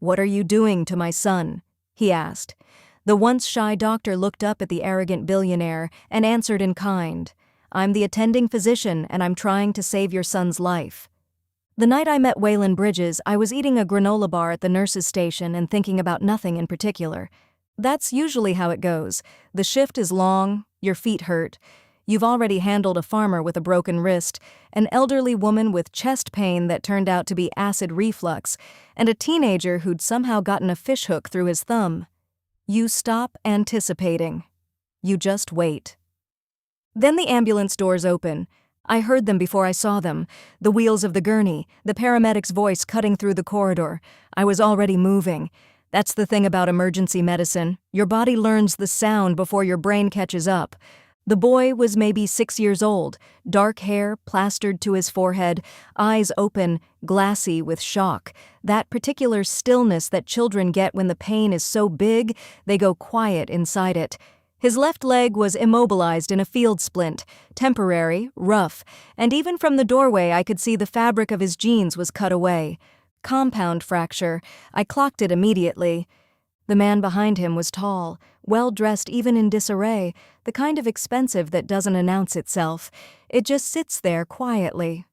"What are you doing to my son?" he asked. The once shy doctor looked up at the arrogant billionaire and answered in kind. "I'm the attending physician, and I'm trying to save your son's life." The night I met Waylen Bridges, I was eating a granola bar at the nurse's station and thinking about nothing in particular. That's usually how it goes. The shift is long, your feet hurt. You've already handled a farmer with a broken wrist, an elderly woman with chest pain that turned out to be acid reflux, and a teenager who'd somehow gotten a fishhook through his thumb. You stop anticipating. You just wait. Then the ambulance doors open. I heard them before I saw them, the wheels of the gurney, the paramedic's voice cutting through the corridor. I was already moving. That's the thing about emergency medicine. Your body learns the sound before your brain catches up. The boy was maybe 6 years old, dark hair plastered to his forehead, eyes open, glassy with shock, that particular stillness that children get when the pain is so big they go quiet inside it. His left leg was immobilized in a field splint, temporary, rough, and even from the doorway I could see the fabric of his jeans was cut away. Compound fracture. I clocked it immediately. The man behind him was tall, well-dressed even in disarray, the kind of expensive that doesn't announce itself. It just sits there quietly.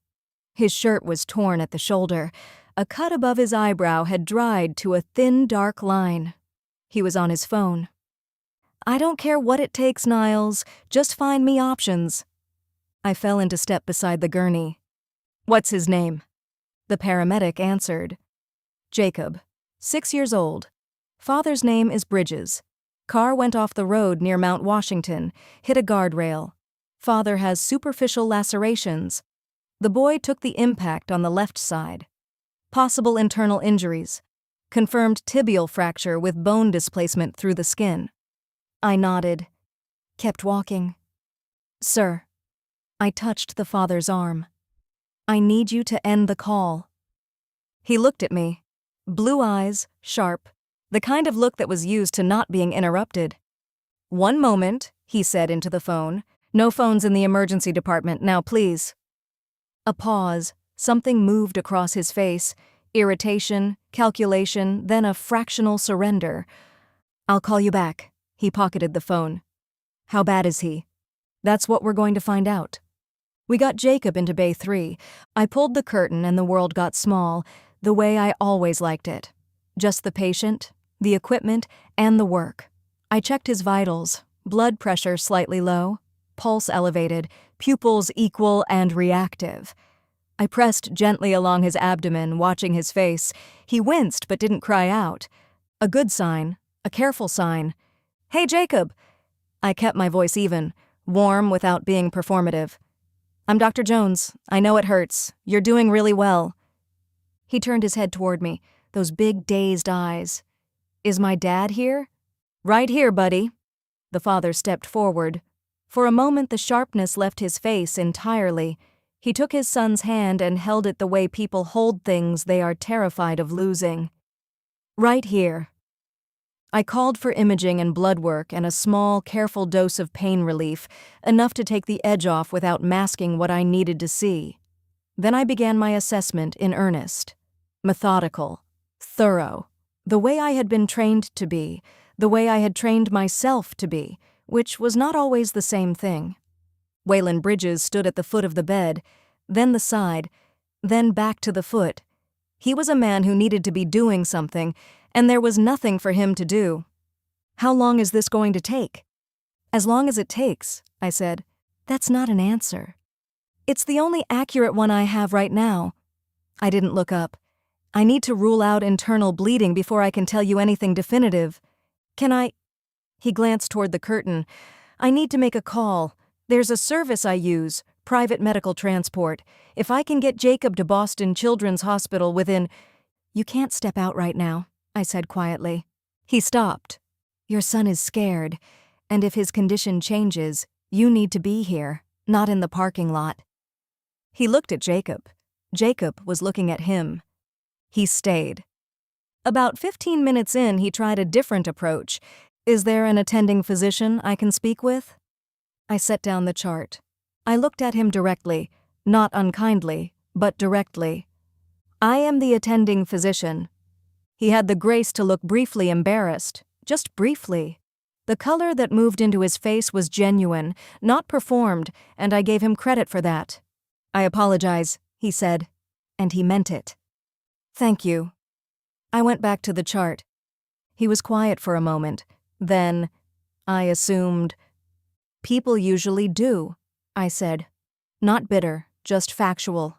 His shirt was torn at the shoulder. A cut above his eyebrow had dried to a thin, dark line. He was on his phone. "I don't care what it takes, Niles. Just find me options." I fell into step beside the gurney. "What's his name?" The paramedic answered. "Jacob, 6 years old. Father's name is Bridges. Car went off the road near Mount Washington, hit a guardrail. Father has superficial lacerations. The boy took the impact on the left side. Possible internal injuries. Confirmed tibial fracture with bone displacement through the skin." I nodded. Kept walking. "Sir." I touched the father's arm. "I need you to end the call." He looked at me. Blue eyes, sharp, the kind of look that was used to not being interrupted. "One moment," he said into the phone. "No phones in the emergency department, now please." A pause. Something moved across his face. Irritation, calculation, then a fractional surrender. "I'll call you back." He pocketed the phone. "How bad is he?" "That's what we're going to find out." We got Jacob into Bay 3. I pulled the curtain and the world got small, the way I always liked it. Just the patient, the equipment, and the work. I checked his vitals. Blood pressure slightly low, pulse elevated, pupils equal and reactive. I pressed gently along his abdomen, watching his face. He winced but didn't cry out. A good sign, a careful sign. "Hey, Jacob." I kept my voice even, warm without being performative. "I'm Dr. Jones. I know it hurts. You're doing really well." He turned his head toward me, those big dazed eyes. "Is my dad here?" "Right here, buddy." The father stepped forward. For a moment the sharpness left his face entirely. He took his son's hand and held it the way people hold things they are terrified of losing. "Right here." I called for imaging and blood work and a small, careful dose of pain relief, enough to take the edge off without masking what I needed to see. Then I began my assessment in earnest. Methodical, thorough, the way I had been trained to be, the way I had trained myself to be, which was not always the same thing. Waylen Bridges stood at the foot of the bed, then the side, then back to the foot. He was a man who needed to be doing something, and there was nothing for him to do. "How long is this going to take?" "As long as it takes," I said. "That's not an answer. It's the only accurate one I have right now." I didn't look up. "I need to rule out internal bleeding before I can tell you anything definitive. Can I—" He glanced toward the curtain. "I need to make a call. There's a service I use, private medical transport. If I can get Jacob to Boston Children's Hospital within—" "You can't step out right now," I said quietly. He stopped. "Your son is scared, and if his condition changes, you need to be here, not in the parking lot." He looked at Jacob. Jacob was looking at him. He stayed. About 15 minutes in, he tried a different approach. "Is there an attending physician I can speak with?" I set down the chart. I looked at him directly, not unkindly, but directly. "I am the attending physician." He had the grace to look briefly embarrassed, just briefly. The color that moved into his face was genuine, not performed, and I gave him credit for that. "I apologize," he said, and he meant it. "Thank you." I went back to the chart. He was quiet for a moment. Then, I assumed, "People usually do," I said. Not bitter, just factual.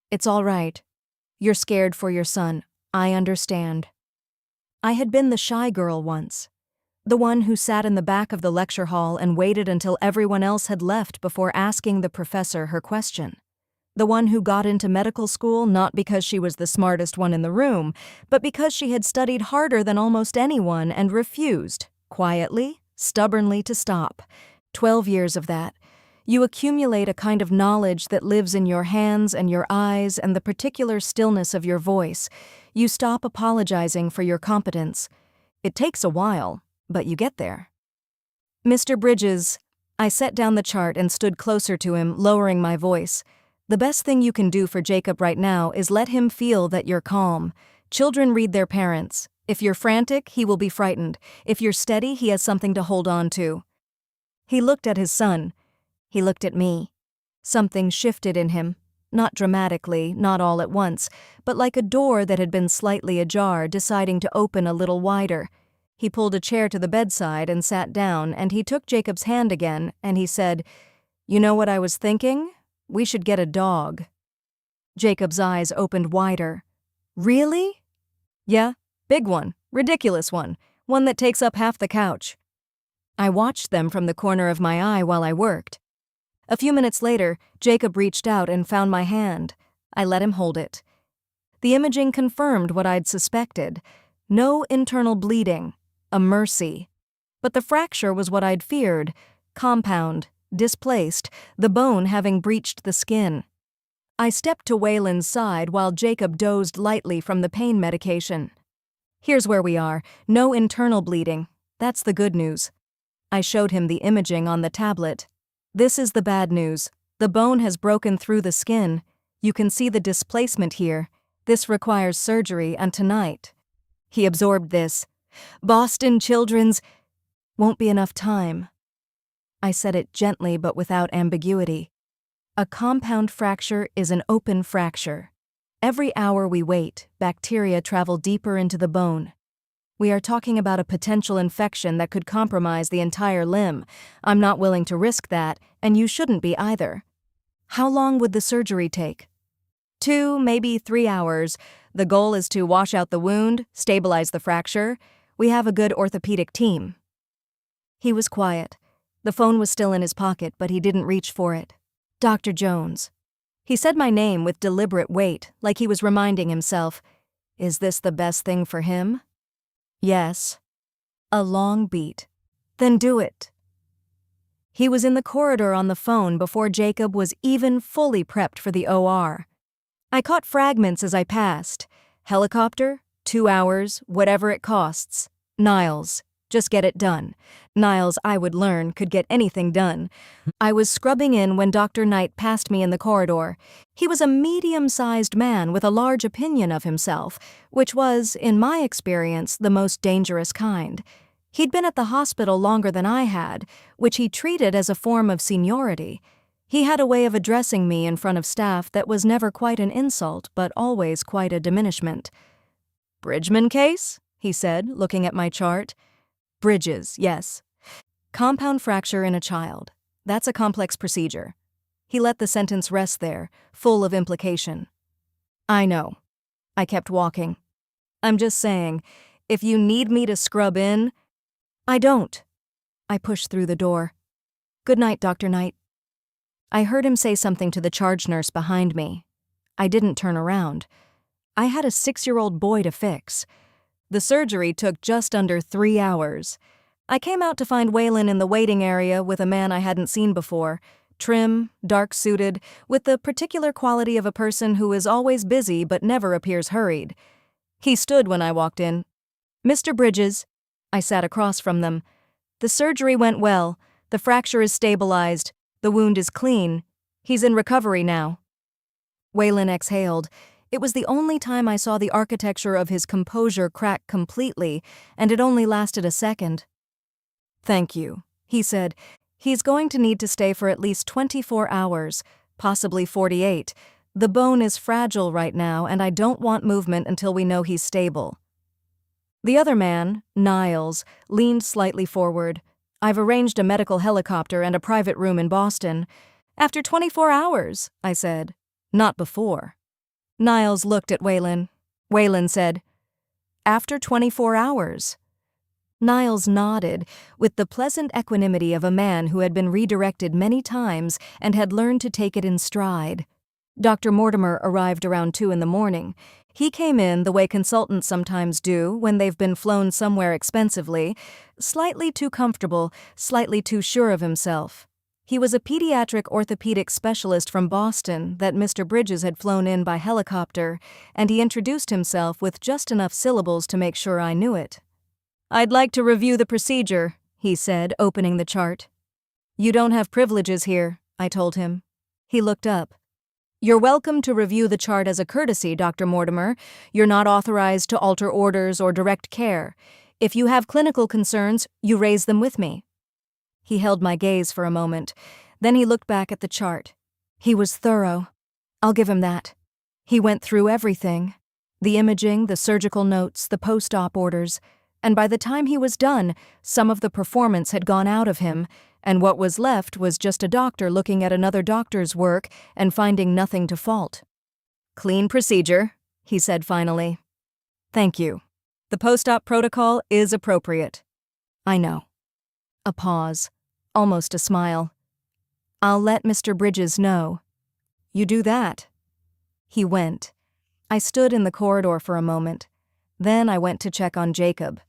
"It's all right. You're scared for your son. I understand." I had been the shy girl once. The one who sat in the back of the lecture hall and waited until everyone else had left before asking the professor her question. The one who got into medical school not because she was the smartest one in the room, but because she had studied harder than almost anyone and refused, quietly, stubbornly, to stop. 12 years of that. You accumulate a kind of knowledge that lives in your hands and your eyes and the particular stillness of your voice. You stop apologizing for your competence. It takes a while, but you get there. "Mr. Bridges," I set down the chart and stood closer to him, lowering my voice. "The best thing you can do for Jacob right now is let him feel that you're calm. Children read their parents. If you're frantic, he will be frightened. If you're steady, he has something to hold on to." He looked at his son. He looked at me. Something shifted in him, not dramatically, not all at once, but like a door that had been slightly ajar, deciding to open a little wider. He pulled a chair to the bedside and sat down, and he took Jacob's hand again, and he said, "You know what I was thinking? We should get a dog." Jacob's eyes opened wider. "Really?" "Yeah, big one, ridiculous one that takes up half the couch." I watched them from the corner of my eye while I worked. A few minutes later, Jacob reached out and found my hand. I let him hold it. The imaging confirmed what I'd suspected. No internal bleeding. A mercy. But the fracture was what I'd feared. Compound, displaced, the bone having breached the skin. I stepped to Waylen's side while Jacob dozed lightly from the pain medication. "Here's where we are. No internal bleeding. That's the good news." I showed him the imaging on the tablet. "This is the bad news. The bone has broken through the skin. You can see the displacement here. This requires surgery, and tonight." He absorbed this. "Boston Children's won't be enough time." I said it gently but without ambiguity. A compound fracture is an open fracture. Every hour we wait, bacteria travel deeper into the bone. We are talking about a potential infection that could compromise the entire limb. I'm not willing to risk that, and you shouldn't be either. How long would the surgery take? 2, maybe 3 hours. The goal is to wash out the wound, stabilize the fracture. We have a good orthopedic team." He was quiet. The phone was still in his pocket, but he didn't reach for it. "Dr. Jones." He said my name with deliberate weight, like he was reminding himself, is this the best thing for him? "Yes." A long beat. "Then do it." He was in the corridor on the phone before Jacob was even fully prepped for the OR. I caught fragments as I passed. Helicopter, 2 hours, whatever it costs. Niles, just get it done. Niles, I would learn, could get anything done. I was scrubbing in when Dr. Knight passed me in the corridor. He was a medium-sized man with a large opinion of himself, which was, in my experience, the most dangerous kind. He'd been at the hospital longer than I had, which he treated as a form of seniority. He had a way of addressing me in front of staff that was never quite an insult, but always quite a diminishment. "Bridgman case?" he said, looking at my chart. "Bridges, yes. Compound fracture in a child. That's a complex procedure." He let the sentence rest there, full of implication. "I know." I kept walking. "I'm just saying, if you need me to scrub in—" "I don't." I pushed through the door. "Good night, Dr. Knight." I heard him say something to the charge nurse behind me. I didn't turn around. I had a 6-year-old boy to fix. The surgery took just under 3 hours. I came out to find Waylen in the waiting area with a man I hadn't seen before, trim, dark-suited, with the particular quality of a person who is always busy but never appears hurried. He stood when I walked in. "Mr. Bridges." I sat across from them. "The surgery went well. The fracture is stabilized. The wound is clean. He's in recovery now." Waylen exhaled. It was the only time I saw the architecture of his composure crack completely, and it only lasted a second. "Thank you," he said. "He's going to need to stay for at least 24 hours, possibly 48. The bone is fragile right now, and I don't want movement until we know he's stable." The other man, Niles, leaned slightly forward. "I've arranged a medical helicopter and a private room in Boston." "After 24 hours," I said. "Not before." Niles looked at Waylen. Waylen said, "After 24 hours." Niles nodded, with the pleasant equanimity of a man who had been redirected many times and had learned to take it in stride. Dr. Mortimer arrived around 2 in the morning. He came in the way consultants sometimes do when they've been flown somewhere expensively, slightly too comfortable, slightly too sure of himself. He was a pediatric orthopedic specialist from Boston that Mr. Bridges had flown in by helicopter, and he introduced himself with just enough syllables to make sure I knew it. "I'd like to review the procedure," he said, opening the chart. "You don't have privileges here," I told him. He looked up. "You're welcome to review the chart as a courtesy, Dr. Mortimer. You're not authorized to alter orders or direct care. If you have clinical concerns, you raise them with me." He held my gaze for a moment. Then he looked back at the chart. He was thorough. I'll give him that. He went through everything. The imaging, the surgical notes, the post-op orders. And by the time he was done, some of the performance had gone out of him, and what was left was just a doctor looking at another doctor's work and finding nothing to fault. "Clean procedure," he said finally. "Thank you. The post-op protocol is appropriate." "I know." A pause, almost a smile. "I'll let Mr. Bridges know." "You do that." He went. I stood in the corridor for a moment. Then I went to check on Jacob.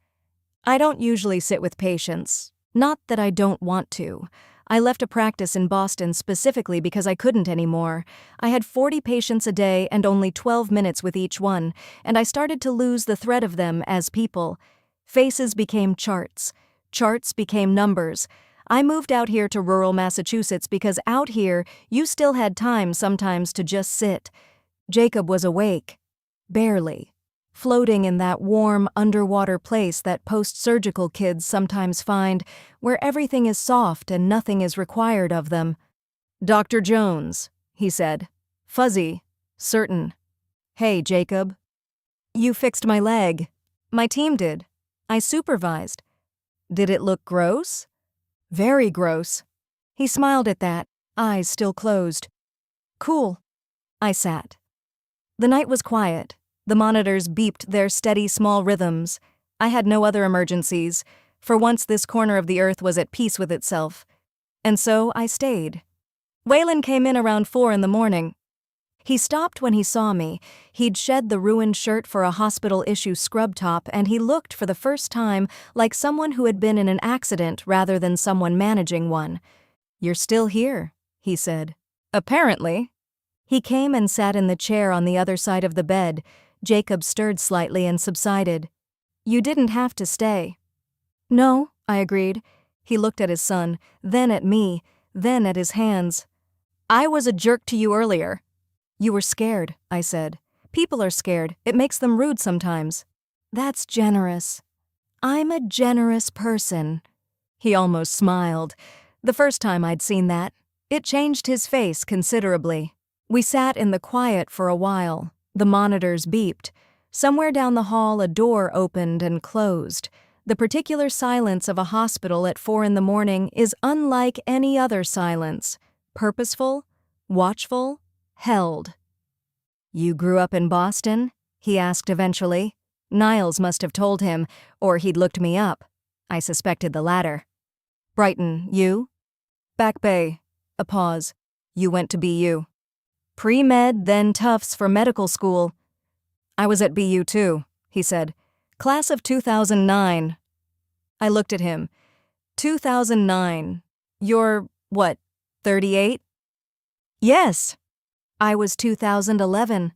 I don't usually sit with patients. Not that I don't want to. I left a practice in Boston specifically because I couldn't anymore. I had 40 patients a day and only 12 minutes with each one, and I started to lose the thread of them as people. Faces became charts. Charts became numbers. I moved out here to rural Massachusetts because out here, you still had time sometimes to just sit. Jacob was awake. Barely. Floating in that warm, underwater place that post-surgical kids sometimes find, where everything is soft and nothing is required of them. "Dr. Jones," he said. "Fuzzy. Certain. Hey, Jacob." "You fixed my leg." "My team did. I supervised." "Did it look gross?" "Very gross." He smiled at that, eyes still closed. "Cool." I sat. The night was quiet. The monitors beeped their steady small rhythms. I had no other emergencies. For once this corner of the earth was at peace with itself. And so I stayed. Waylen came in around 4 in the morning. He stopped when he saw me. He'd shed the ruined shirt for a hospital-issue scrub top, and he looked for the first time like someone who had been in an accident rather than someone managing one. "You're still here," he said. "Apparently." He came and sat in the chair on the other side of the bed. Jacob stirred slightly and subsided. "You didn't have to stay." "No," I agreed. He looked at his son, then at me, then at his hands. "I was a jerk to you earlier." "You were scared," I said. "People are scared. It makes them rude sometimes." "That's generous." "I'm a generous person." He almost smiled. The first time I'd seen that. It changed his face considerably. We sat in the quiet for a while. The monitors beeped. Somewhere down the hall a door opened and closed. The particular silence of a hospital at 4 in the morning is unlike any other silence. Purposeful, watchful, held. "You grew up in Boston?" he asked eventually. Niles must have told him, or he'd looked me up. I suspected the latter. "Brighton, you?" "Back Bay." A pause. "You went to BU." "Pre-med, then Tufts for medical school." "I was at BU too," he said. "Class of 2009. I looked at him. 2009. You're, what, 38? "Yes." "I was 2011.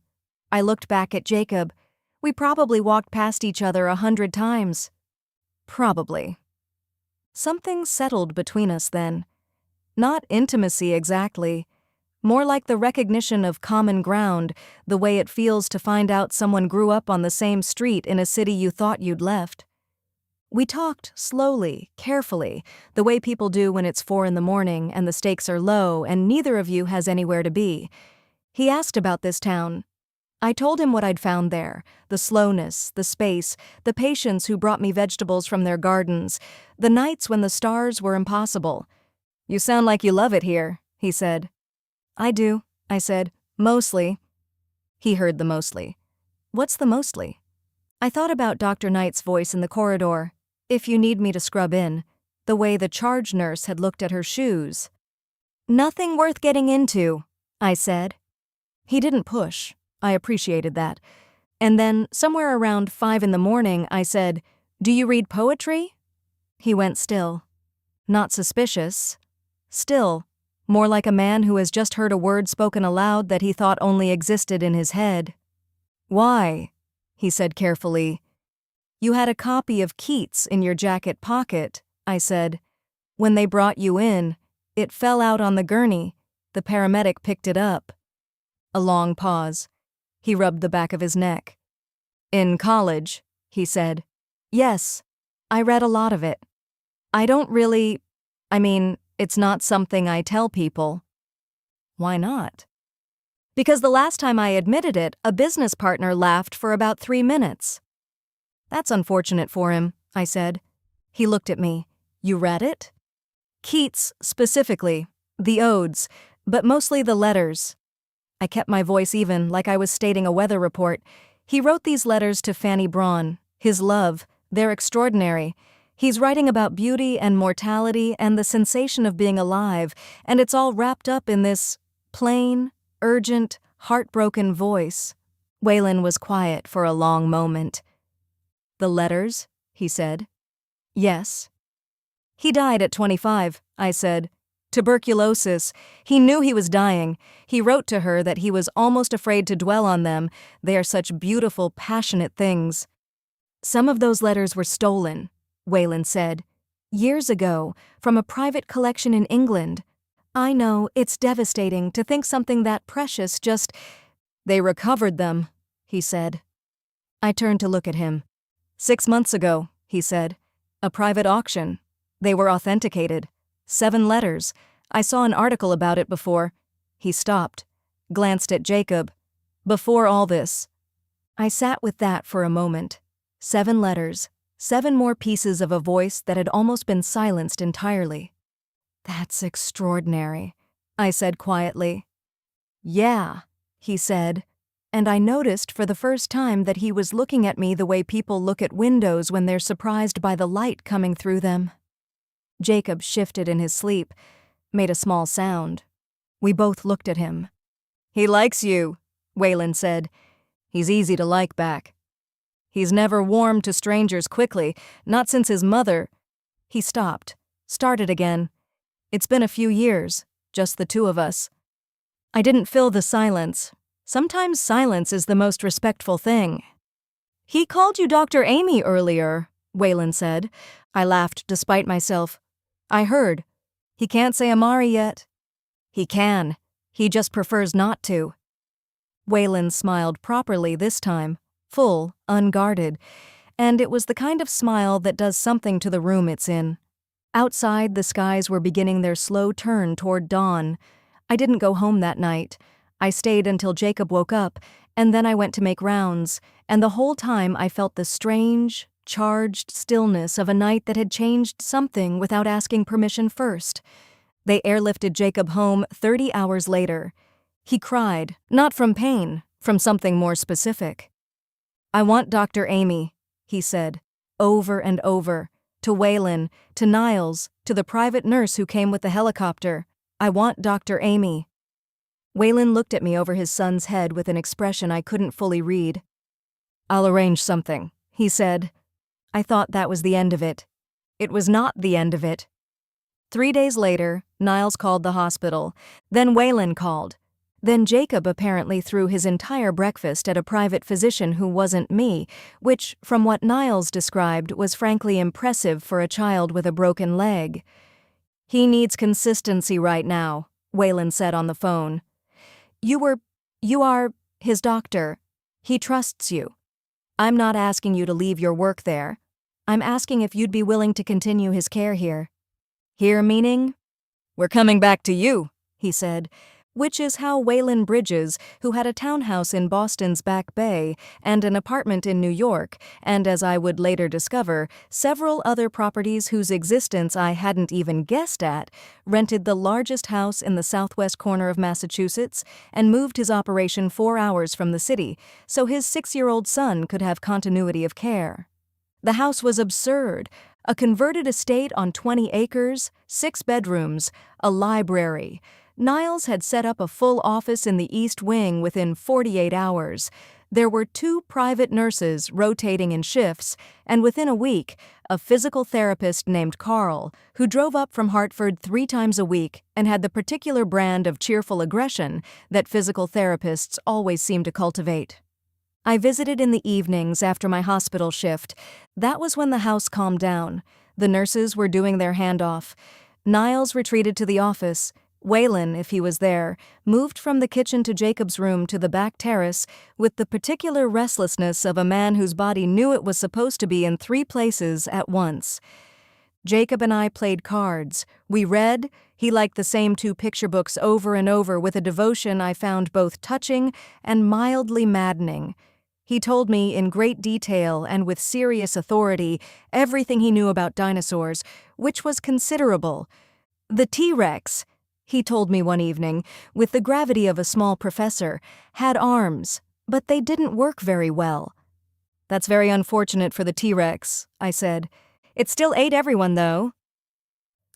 I looked back at Jacob. We probably walked past each other 100 times. Probably. Something settled between us then. Not intimacy exactly. More like the recognition of common ground, the way it feels to find out someone grew up on the same street in a city you thought you'd left. We talked slowly, carefully, the way people do when it's 4 a.m. and the stakes are low and neither of you has anywhere to be. He asked about this town. I told him what I'd found there, the slowness, the space, the patients who brought me vegetables from their gardens, the nights when the stars were impossible. "You sound like you love it here," he said. "I do," I said. "Mostly." He heard the mostly. What's the mostly? I thought about Dr. Knight's voice in the corridor. "If you need me to scrub in," the way the charge nurse had looked at her shoes. "Nothing worth getting into," I said. He didn't push. I appreciated that. And then, somewhere around 5 a.m, I said, "Do you read poetry?" He went still. Not suspicious. Still. More like a man who has just heard a word spoken aloud that he thought only existed in his head. "Why?" he said carefully. "You had a copy of Keats in your jacket pocket," I said. "When they brought you in, it fell out on the gurney. The paramedic picked it up." A long pause. He rubbed the back of his neck. "In college," he said. "Yes, I read a lot of it. I don't really, it's not something I tell people." "Why not?" "Because the last time I admitted it, a business partner laughed for about 3 minutes. "That's unfortunate for him," I said. He looked at me. "You read it?" "Keats, specifically. The odes, but mostly the letters." I kept my voice even, like I was stating a weather report. "He wrote these letters to Fanny Braun, his love. They're extraordinary. He's writing about beauty and mortality and the sensation of being alive, and it's all wrapped up in this plain, urgent, heartbroken voice." Waylen was quiet for a long moment. "The letters?" he said. "Yes." "He died at 25, I said. "Tuberculosis. He knew he was dying. He wrote to her that he was almost afraid to dwell on them. They are such beautiful, passionate things." "Some of those letters were stolen," Waylen said. "Years ago, from a private collection in England. I know, it's devastating to think something that precious just—" "They recovered them," he said. I turned to look at him. 6 months ago," he said. "A private auction. They were authenticated. 7 letters. I saw an article about it before." He stopped, glanced at Jacob. "Before all this." I sat with that for a moment. 7 letters, 7 more pieces of a voice that had almost been silenced entirely. "That's extraordinary," I said quietly. "Yeah," he said, and I noticed for the first time that he was looking at me the way people look at windows when they're surprised by the light coming through them. Jacob shifted in his sleep, made a small sound. We both looked at him. "He likes you," Waylen said. "He's easy to like back. He's never warmed to strangers quickly, not since his mother—" He stopped, started again. "It's been a few years, just the 2 of us." I didn't fill the silence. Sometimes silence is the most respectful thing. "He called you Dr. Amy earlier," Waylen said. I laughed despite myself. "I heard. He can't say Amari yet." "He can. He just prefers not to." Waylen smiled properly this time, full, unguarded, and it was the kind of smile that does something to the room it's in. Outside, the skies were beginning their slow turn toward dawn. I didn't go home that night. I stayed until Jacob woke up, and then I went to make rounds, and the whole time I felt the strange, charged stillness of a night that had changed something without asking permission first. They airlifted Jacob home 30 hours later. He cried, not from pain, from something more specific. "I want Dr. Amy," he said, over and over, to Waylen, to Niles, to the private nurse who came with the helicopter. "I want Dr. Amy." Waylen looked at me over his son's head with an expression I couldn't fully read. "I'll arrange something," he said. I thought that was the end of it. It was not the end of it. 3 days later, Niles called the hospital. Then Waylen called. Then Jacob apparently threw his entire breakfast at a private physician who wasn't me, which, from what Niles described, was frankly impressive for a child with a broken leg. "He needs consistency right now," Waylen said on the phone. You are his doctor. He trusts you. I'm not asking you to leave your work there. I'm asking if you'd be willing to continue his care here. Here meaning? We're coming back to you, he said, which is how Waylen Bridges, who had a townhouse in Boston's Back Bay and an apartment in New York, and as I would later discover, several other properties whose existence I hadn't even guessed at, rented the largest house in the southwest corner of Massachusetts and moved his operation 4 hours from the city so his 6-year-old son could have continuity of care. The house was absurd. A converted estate on 20 acres, 6 bedrooms, a library. Niles had set up a full office in the East Wing within 48 hours. There were 2 private nurses rotating in shifts, and within a week, a physical therapist named Carl, who drove up from Hartford 3 times a week and had the particular brand of cheerful aggression that physical therapists always seem to cultivate. I visited in the evenings after my hospital shift. That was when the house calmed down. The nurses were doing their handoff. Niles retreated to the office. Waylen, if he was there, moved from the kitchen to Jacob's room to the back terrace with the particular restlessness of a man whose body knew it was supposed to be in 3 places at once. Jacob and I played cards. We read. He liked the same 2 picture books over and over with a devotion I found both touching and mildly maddening. He told me in great detail and with serious authority everything he knew about dinosaurs, which was considerable. The T-Rex, he told me one evening, with the gravity of a small professor, had arms, but they didn't work very well. That's very unfortunate for the T-Rex, I said. It still ate everyone, though.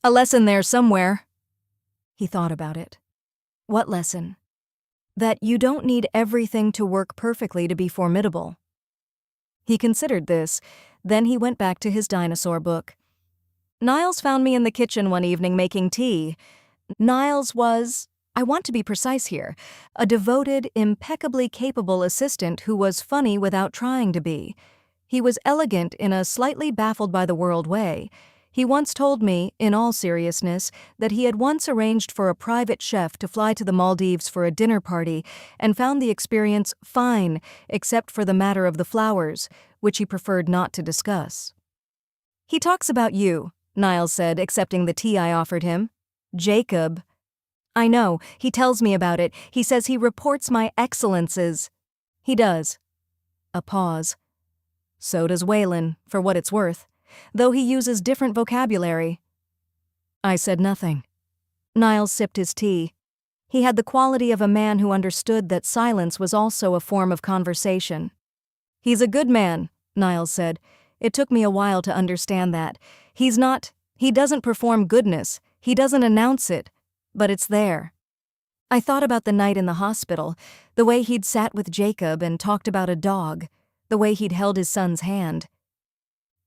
A lesson there somewhere. He thought about it. What lesson? That you don't need everything to work perfectly to be formidable. He considered this, then he went back to his dinosaur book. Niles found me in the kitchen one evening making tea. Niles was, I want to be precise here, a devoted, impeccably capable assistant who was funny without trying to be. He was elegant in a slightly baffled-by-the-world way. He once told me, in all seriousness, that he had once arranged for a private chef to fly to the Maldives for a dinner party and found the experience fine, except for the matter of the flowers, which he preferred not to discuss. He talks about you, Niles said, accepting the tea I offered him. Jacob. I know, he tells me about it. He says he reports my excellences. He does. A pause. So does Waylen, for what it's worth, though he uses different vocabulary. I said nothing. Niles sipped his tea. He had the quality of a man who understood that silence was also a form of conversation. He's a good man, Niles said. It took me a while to understand that. He doesn't perform goodness. He doesn't announce it, but it's there. I thought about the night in the hospital, the way he'd sat with Jacob and talked about a dog, the way he'd held his son's hand.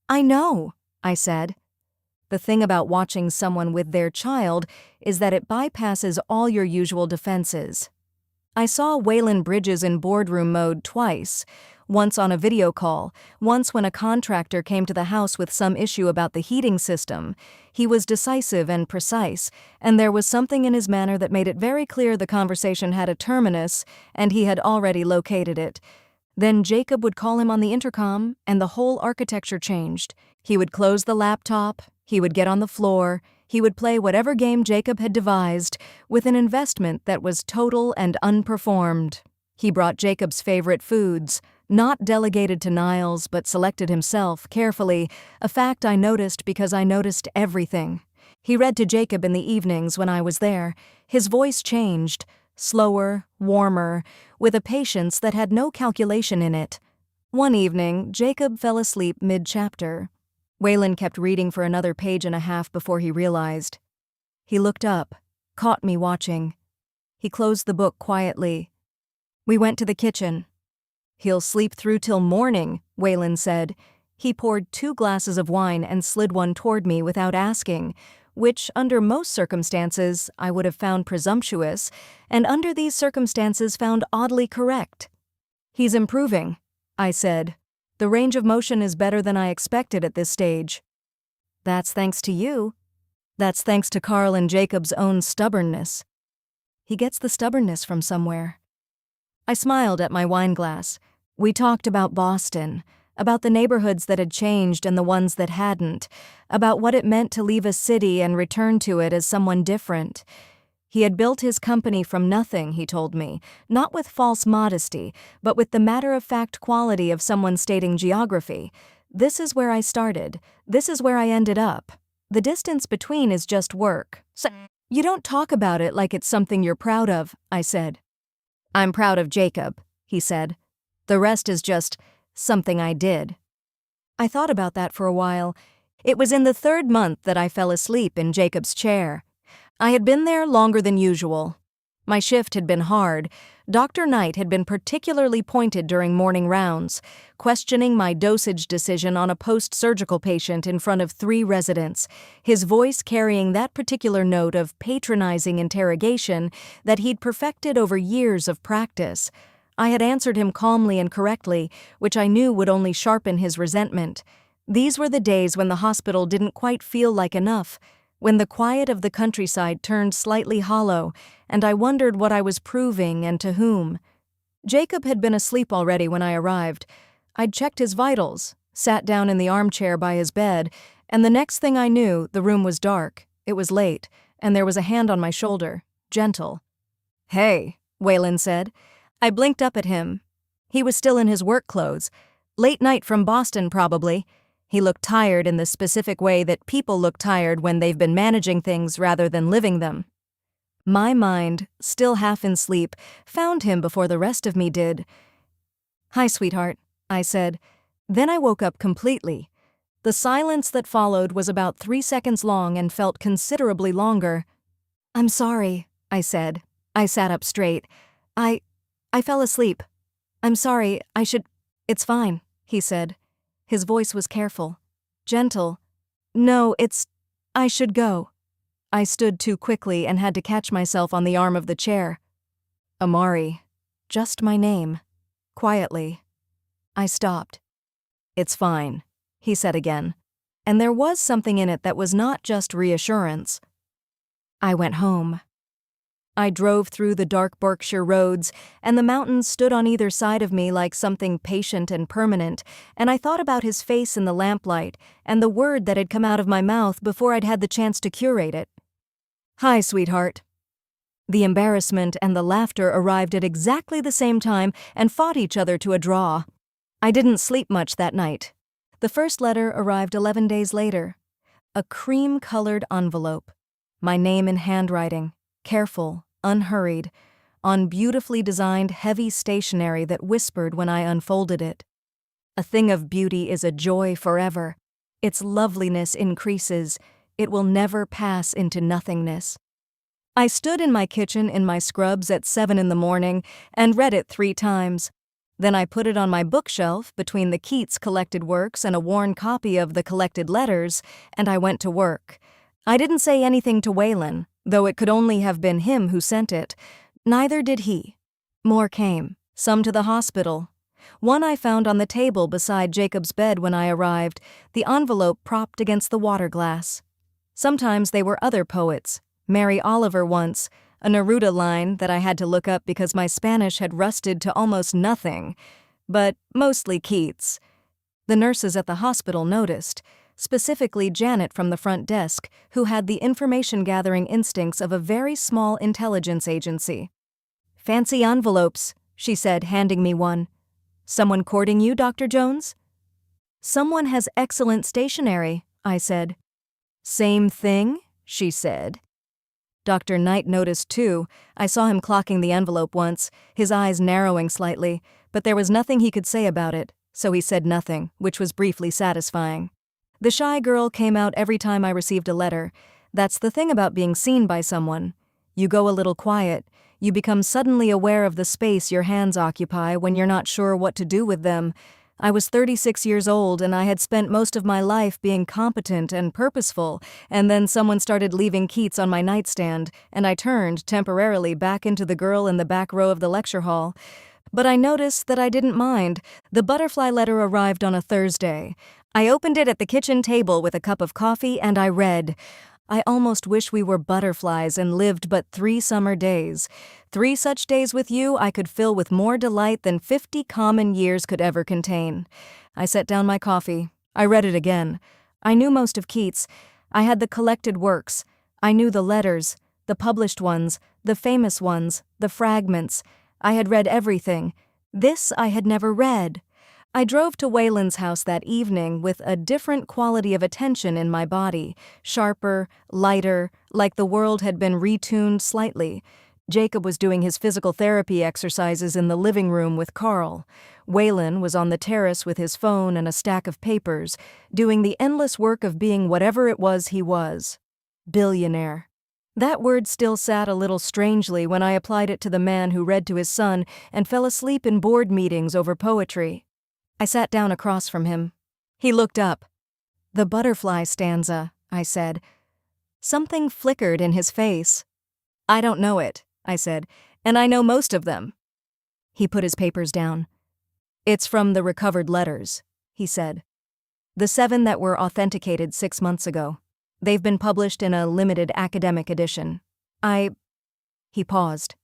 I know, I said. The thing about watching someone with their child is that it bypasses all your usual defenses. I saw Waylen Bridges in boardroom mode twice, once on a video call, once when a contractor came to the house with some issue about the heating system. He was decisive and precise, and there was something in his manner that made it very clear the conversation had a terminus, and he had already located it. Then Jacob would call him on the intercom, and the whole architecture changed. He would close the laptop, he would get on the floor, he would play whatever game Jacob had devised, with an investment that was total and unperformed. He brought Jacob's favorite foods, not delegated to Niles, but selected himself, carefully, a fact I noticed because I noticed everything. He read to Jacob in the evenings when I was there. His voice changed, slower, warmer, with a patience that had no calculation in it. One evening, Jacob fell asleep mid-chapter. Waylen kept reading for another page and a half before he realized. He looked up, caught me watching. He closed the book quietly. We went to the kitchen. He'll sleep through till morning, Waylen said. He poured 2 glasses of wine and slid one toward me without asking, which, under most circumstances, I would have found presumptuous, and under these circumstances found oddly correct. He's improving, I said. The range of motion is better than I expected at this stage. That's thanks to you. That's thanks to Carl and Jacob's own stubbornness. He gets the stubbornness from somewhere. I smiled at my wine glass. We talked about Boston, about the neighborhoods that had changed and the ones that hadn't, about what it meant to leave a city and return to it as someone different. He had built his company from nothing, he told me, not with false modesty, but with the matter-of-fact quality of someone stating geography. This is where I started. This is where I ended up. The distance between is just work. So you don't talk about it like it's something you're proud of, I said. I'm proud of Jacob, he said. The rest is just something I did. I thought about that for a while. It was in the 3rd month that I fell asleep in Jacob's chair. I had been there longer than usual. My shift had been hard. Dr. Knight had been particularly pointed during morning rounds, questioning my dosage decision on a post-surgical patient in front of 3 residents, his voice carrying that particular note of patronizing interrogation that he'd perfected over years of practice. I had answered him calmly and correctly, which I knew would only sharpen his resentment. These were the days when the hospital didn't quite feel like enough, when the quiet of the countryside turned slightly hollow, and I wondered what I was proving and to whom. Jacob had been asleep already when I arrived. I'd checked his vitals, sat down in the armchair by his bed, and the next thing I knew, the room was dark. It was late, and there was a hand on my shoulder, gentle. "Hey," Waylen said. I blinked up at him. He was still in his work clothes. Late night from Boston, probably. He looked tired in the specific way that people look tired when they've been managing things rather than living them. My mind, still half in sleep, found him before the rest of me did. "Hi, sweetheart," I said. Then I woke up completely. The silence that followed was about 3 seconds long and felt considerably longer. "I'm sorry," I said. I sat up straight. I fell asleep. "I'm sorry, It's fine," he said. His voice was careful, gentle. "No, I should go." I stood too quickly and had to catch myself on the arm of the chair. "Amari, just my name." Quietly. I stopped. "It's fine," he said again. And there was something in it that was not just reassurance. I went home. I drove through the dark Berkshire roads, and the mountains stood on either side of me like something patient and permanent, and I thought about his face in the lamplight and the word that had come out of my mouth before I'd had the chance to curate it. "Hi, sweetheart." The embarrassment and the laughter arrived at exactly the same time and fought each other to a draw. I didn't sleep much that night. The first letter arrived 11 days later. A cream-colored envelope. My name in handwriting. Careful, unhurried, on beautifully designed heavy stationery that whispered when I unfolded it. A thing of beauty is a joy forever. Its loveliness increases. It will never pass into nothingness. I stood in my kitchen in my scrubs at 7 in the morning and read it 3 times. Then I put it on my bookshelf between the Keats collected works and a worn copy of the collected letters, and I went to work. I didn't say anything to Waylen, though it could only have been him who sent it. Neither did he. More came, some to the hospital. One I found on the table beside Jacob's bed when I arrived, the envelope propped against the water glass. Sometimes they were other poets. Mary Oliver once, a Neruda line that I had to look up because my Spanish had rusted to almost nothing, but mostly Keats. The nurses at the hospital noticed. Specifically Janet from the front desk, who had the information-gathering instincts of a very small intelligence agency. "Fancy envelopes," she said, handing me one. "Someone courting you, Dr. Jones?" "Someone has excellent stationery," I said. "Same thing?" she said. Dr. Knight noticed too. I saw him clocking the envelope once, his eyes narrowing slightly, but there was nothing he could say about it, so he said nothing, which was briefly satisfying. The shy girl came out every time I received a letter. That's the thing about being seen by someone. You go a little quiet. You become suddenly aware of the space your hands occupy when you're not sure what to do with them. I was 36 years old and I had spent most of my life being competent and purposeful, and then someone started leaving Keats on my nightstand, and I turned, temporarily, back into the girl in the back row of the lecture hall. But I noticed that I didn't mind. The butterfly letter arrived on a Thursday. I opened it at the kitchen table with a cup of coffee and I read, I almost wish we were butterflies and lived but 3 summer days. 3 such days with you I could fill with more delight than 50 common years could ever contain. I set down my coffee. I read it again. I knew most of Keats. I had the collected works. I knew the letters, the published ones, the famous ones, the fragments. I had read everything. This I had never read. I drove to Waylen's house that evening with a different quality of attention in my body, sharper, lighter, like the world had been retuned slightly. Jacob was doing his physical therapy exercises in the living room with Carl. Waylen was on the terrace with his phone and a stack of papers, doing the endless work of being whatever it was he was. Billionaire. That word still sat a little strangely when I applied it to the man who read to his son and fell asleep in board meetings over poetry. I sat down across from him. He looked up. "The butterfly stanza," I said. Something flickered in his face. "I don't know it," I said, "and I know most of them." He put his papers down. "It's from the recovered letters," he said. "The 7 that were authenticated 6 months ago. They've been published in a limited academic edition. He paused.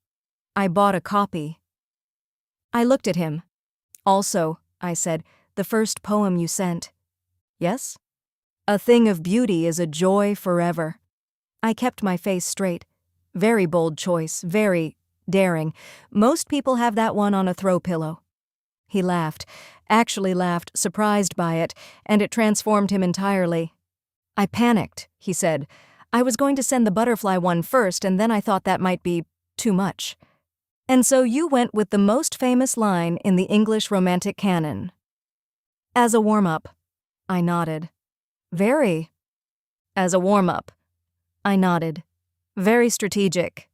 "I bought a copy." I looked at him. "Also," I said, "the first poem you sent." "Yes?" "A thing of beauty is a joy forever." I kept my face straight. "Very bold choice, very daring. Most people have that one on a throw pillow." He laughed, actually laughed, surprised by it, and it transformed him entirely. "I panicked," he said. "I was going to send the butterfly one first, and then I thought that might be too much." "And so you went with the most famous line in the English Romantic canon." "As a warm-up." I nodded. "Very." "As a warm-up." I nodded. "Very strategic."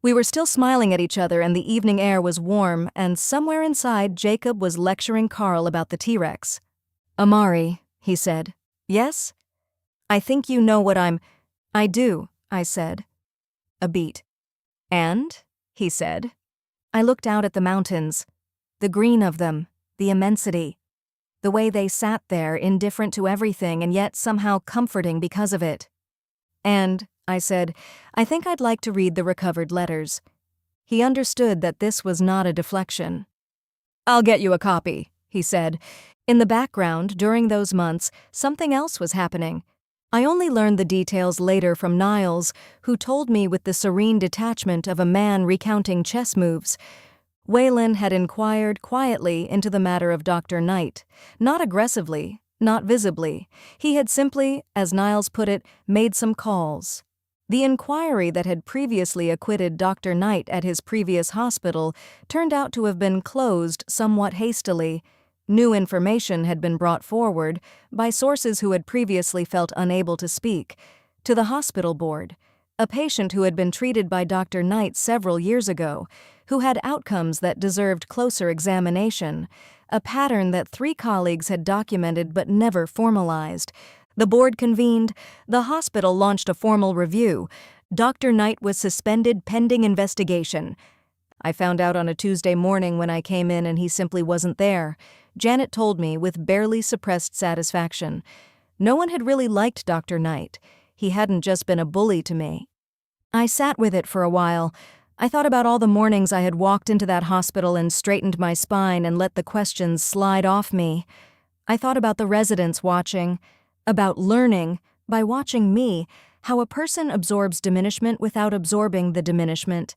We were still smiling at each other and the evening air was warm, and somewhere inside Jacob was lecturing Carl about the T-Rex. "Amari," he said. "Yes?" "I think you know what I do," I said. A beat. "And?" he said. I looked out at the mountains, the green of them, the immensity, the way they sat there indifferent to everything and yet somehow comforting because of it. "And," I said, "I think I'd like to read the recovered letters." He understood that this was not a deflection. "I'll get you a copy," he said. In the background, during those months, something else was happening. I only learned the details later from Niles, who told me with the serene detachment of a man recounting chess moves. Waylen had inquired quietly into the matter of Dr. Knight, not aggressively, not visibly. He had simply, as Niles put it, made some calls. The inquiry that had previously acquitted Dr. Knight at his previous hospital turned out to have been closed somewhat hastily. New information had been brought forward, by sources who had previously felt unable to speak, to the hospital board, a patient who had been treated by Dr. Knight several years ago, who had outcomes that deserved closer examination, a pattern that 3 colleagues had documented but never formalized. The board convened, the hospital launched a formal review. Dr. Knight was suspended pending investigation. I found out on a Tuesday morning when I came in and he simply wasn't there. Janet told me with barely suppressed satisfaction. No one had really liked Dr. Knight. He hadn't just been a bully to me. I sat with it for a while. I thought about all the mornings I had walked into that hospital and straightened my spine and let the questions slide off me. I thought about the residents watching, about learning, by watching me, how a person absorbs diminishment without absorbing the diminishment.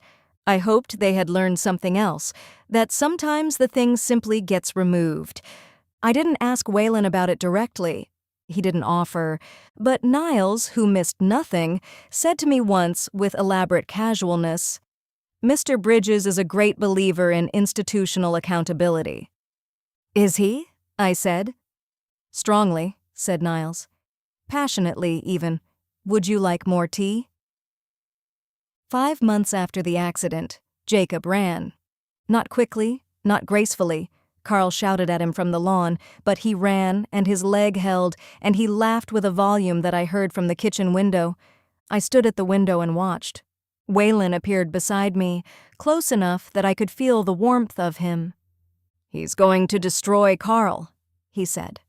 I hoped they had learned something else, that sometimes the thing simply gets removed. I didn't ask Waylen about it directly. He didn't offer. But Niles, who missed nothing, said to me once with elaborate casualness, "Mr. Bridges is a great believer in institutional accountability." "Is he?" I said. "Strongly," said Niles. "Passionately, even. Would you like more tea?" 5 months after the accident, Jacob ran. Not quickly, not gracefully. Carl shouted at him from the lawn, but he ran, and his leg held, and he laughed with a volume that I heard from the kitchen window. I stood at the window and watched. Waylen appeared beside me, close enough that I could feel the warmth of him. "He's going to destroy Carl," he said.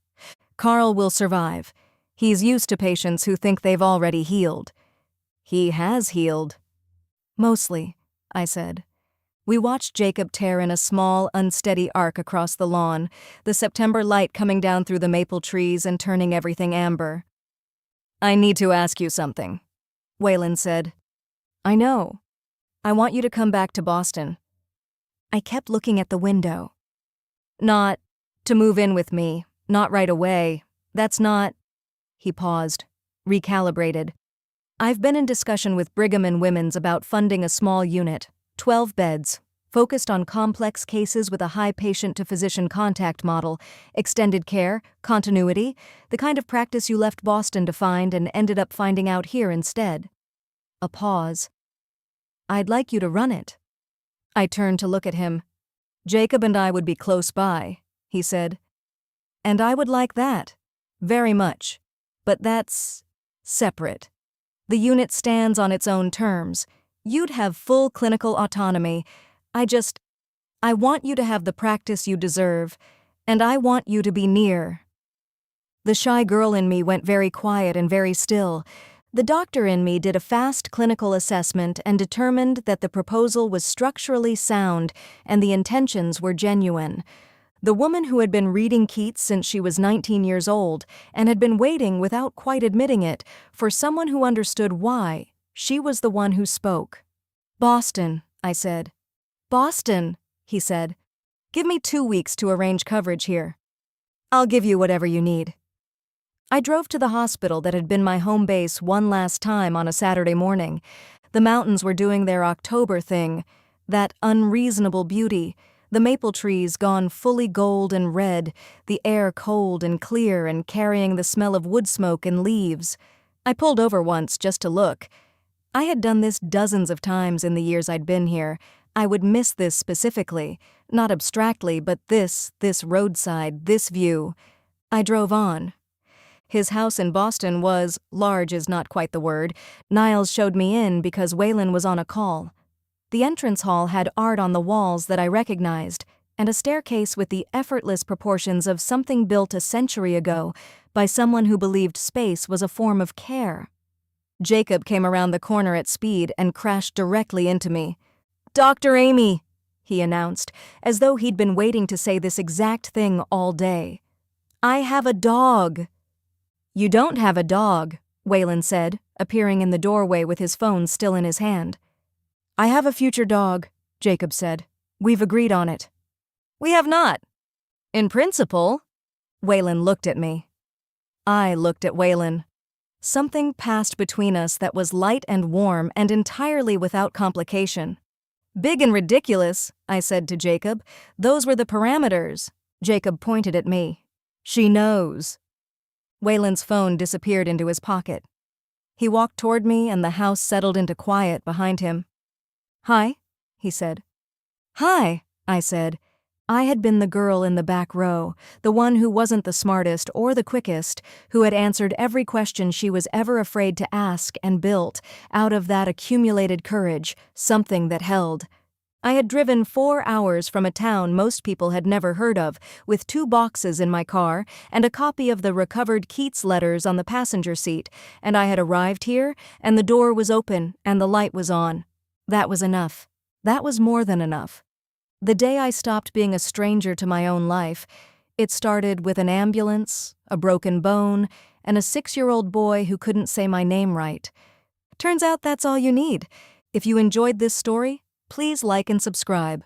"Carl will survive. He's used to patients who think they've already healed. He has healed. Mostly, I said. We watched Jacob tear in a small, unsteady arc across the lawn, the September light coming down through the maple trees and turning everything amber. I need to ask you something, Waylen said. I know. I want you to come back to Boston. I kept looking at the window. Not to move in with me, not right away. That's not... He paused, recalibrated. I've been in discussion with Brigham and Women's about funding a small unit, 12 beds, focused on complex cases with a high patient-to-physician contact model, extended care, continuity, the kind of practice you left Boston to find and ended up finding out here instead. A pause. I'd like you to run it. I turned to look at him. Jacob and I would be close by, he said. And I would like that. Very much. But that's separate. The unit stands on its own terms. You'd have full clinical autonomy. I want you to have the practice you deserve, and I want you to be near. The shy girl in me went very quiet and very still. The doctor in me did a fast clinical assessment and determined that the proposal was structurally sound and the intentions were genuine. The woman who had been reading Keats since she was 19 years old and had been waiting without quite admitting it for someone who understood why, she was the one who spoke. Boston, I said. Boston, he said. Give me 2 weeks to arrange coverage here. I'll give you whatever you need. I drove to the hospital that had been my home base one last time on a Saturday morning. The mountains were doing their October thing, that unreasonable beauty, the maple trees gone fully gold and red, the air cold and clear and carrying the smell of wood smoke and leaves. I pulled over once just to look. I had done this dozens of times in the years I'd been here. I would miss this specifically, not abstractly, but this roadside, this view. I drove on. His house in Boston was, large is not quite the word. Niles showed me in because Waylen was on a call. The entrance hall had art on the walls that I recognized, and a staircase with the effortless proportions of something built a century ago by someone who believed space was a form of care. Jacob came around the corner at speed and crashed directly into me. "Dr. Amy," he announced, as though he'd been waiting to say this exact thing all day. "I have a dog." "You don't have a dog," Waylen said, appearing in the doorway with his phone still in his hand. "I have a future dog," Jacob said. "We've agreed on it." "We have not." "In principle." Waylen looked at me. I looked at Waylen. Something passed between us that was light and warm and entirely without complication. "Big and ridiculous," I said to Jacob. "Those were the parameters." Jacob pointed at me. "She knows." Waylen's phone disappeared into his pocket. He walked toward me and the house settled into quiet behind him. "Hi," he said. "Hi," I said. I had been the girl in the back row, the one who wasn't the smartest or the quickest, who had answered every question she was ever afraid to ask and built, out of that accumulated courage, something that held. I had driven 4 hours from a town most people had never heard of, with 2 boxes in my car and a copy of the recovered Keats letters on the passenger seat, and I had arrived here, and the door was open and the light was on. That was enough. That was more than enough. The day I stopped being a stranger to my own life, it started with an ambulance, a broken bone, and a 6-year-old boy who couldn't say my name right. Turns out that's all you need. If you enjoyed this story, please like and subscribe.